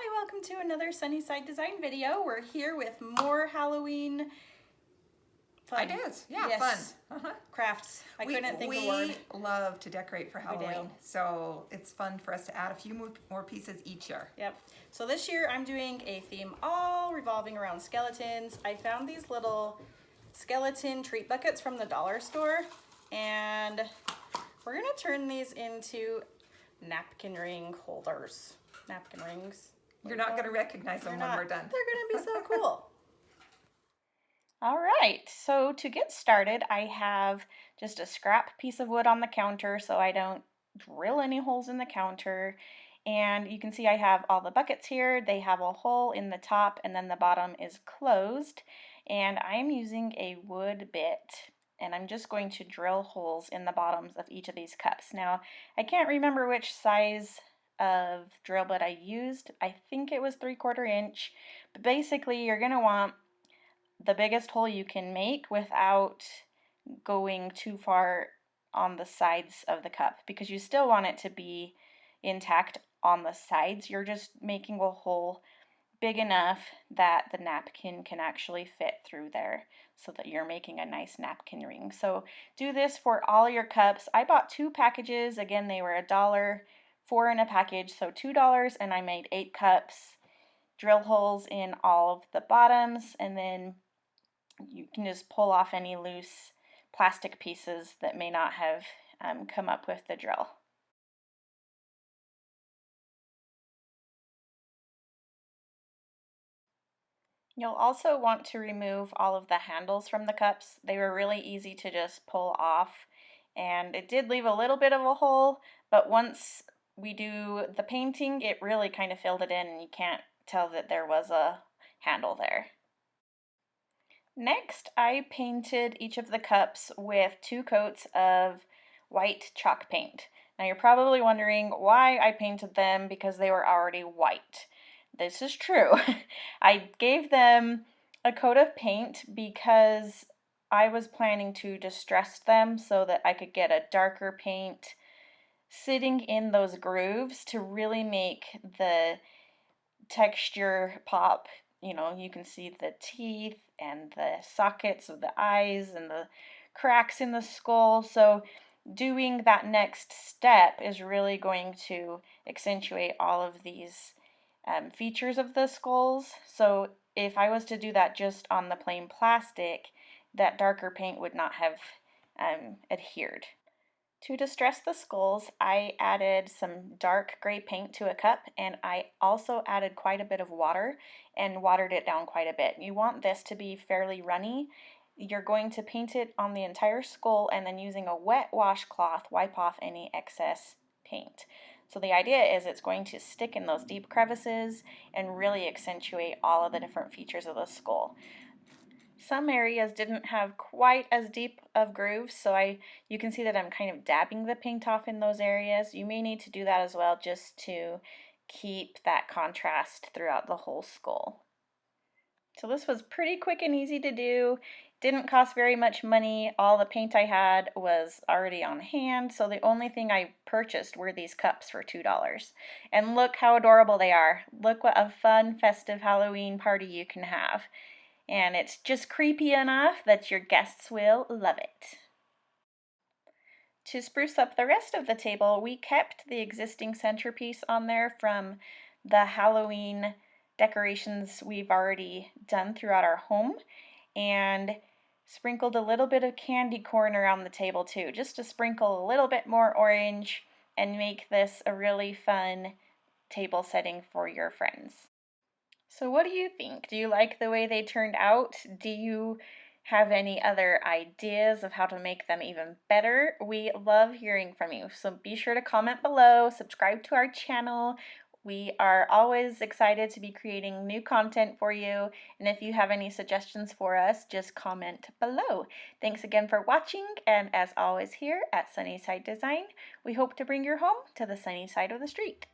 Hi, welcome to another Sunnyside Design video. We're here with more Halloween fun. Ideas, yeah, yes. fun. Crafts. I couldn't think of a word. We love to decorate for Halloween, do. so it's fun for us to add a few more pieces each year. Yep. So this year I'm doing a theme all revolving around skeletons. I found these little skeleton treat buckets from the dollar store, and we're gonna turn these into napkin ring holders. Napkin rings. You're not going to recognize them when we're done. They're going to be so cool. All right, so to get started, I have just a scrap piece of wood on the counter so I don't drill any holes in the counter. And you can see I have all the buckets here. They have a hole in the top and then the bottom is closed. And I'm using a wood bit, and I'm just going to drill holes in the bottoms of each of these cups. Now, I can't remember which size of drill bit I used. I think it was 3/4 inch, but basically you're going to want the biggest hole you can make without going too far on the sides of the cup, because you still want it to be intact on the sides. You're just making a hole big enough that the napkin can actually fit through there so that you're making a nice napkin ring. So do this for all your cups. I bought 2 packages. Again, they were $1, 4 in a package, so $2, and I made 8 cups. Drill holes in all of the bottoms, and then you can just pull off any loose plastic pieces that may not have come up with the drill. You'll also want to remove all of the handles from the cups. They were really easy to just pull off, and it did leave a little bit of a hole, but once we do the painting, it really kind of filled it in and you can't tell that there was a handle there. Next, I painted each of the cups with 2 coats of white chalk paint. Now you're probably wondering why I painted them because they were already white. This is true. I gave them a coat of paint because I was planning to distress them so that I could get a darker paint sitting in those grooves to really make the texture pop. You know, you can see the teeth and the sockets of the eyes and the cracks in the skull. So doing that next step is really going to accentuate all of these features of the skulls. So if I was to do that just on the plain plastic, that darker paint would not have adhered. To distress the skulls, I added some dark gray paint to a cup, and I also added quite a bit of water and watered it down quite a bit. You want this to be fairly runny. You're going to paint it on the entire skull and then using a wet washcloth wipe off any excess paint. So the idea is it's going to stick in those deep crevices and really accentuate all of the different features of the skull. Some areas didn't have quite as deep of grooves, so you can see that I'm kind of dabbing the paint off in those areas. You may need to do that as well just to keep that contrast throughout the whole skull. So this was pretty quick and easy to do. Didn't cost very much money. All the paint I had was already on hand, so the only thing I purchased were these cups for $2. And look how adorable they are. Look what a fun, festive Halloween party you can have. And it's just creepy enough that your guests will love it. To spruce up the rest of the table, we kept the existing centerpiece on there from the Halloween decorations we've already done throughout our home, and sprinkled a little bit of candy corn around the table too, just to sprinkle a little bit more orange and make this a really fun table setting for your friends. So what do you think? Do you like the way they turned out? Do you have any other ideas of how to make them even better? We love hearing from you, so be sure to comment below, subscribe to our channel. We are always excited to be creating new content for you, and if you have any suggestions for us, just comment below. Thanks again for watching, and as always here at Sunnyside Design, we hope to bring your home to the sunny side of the street.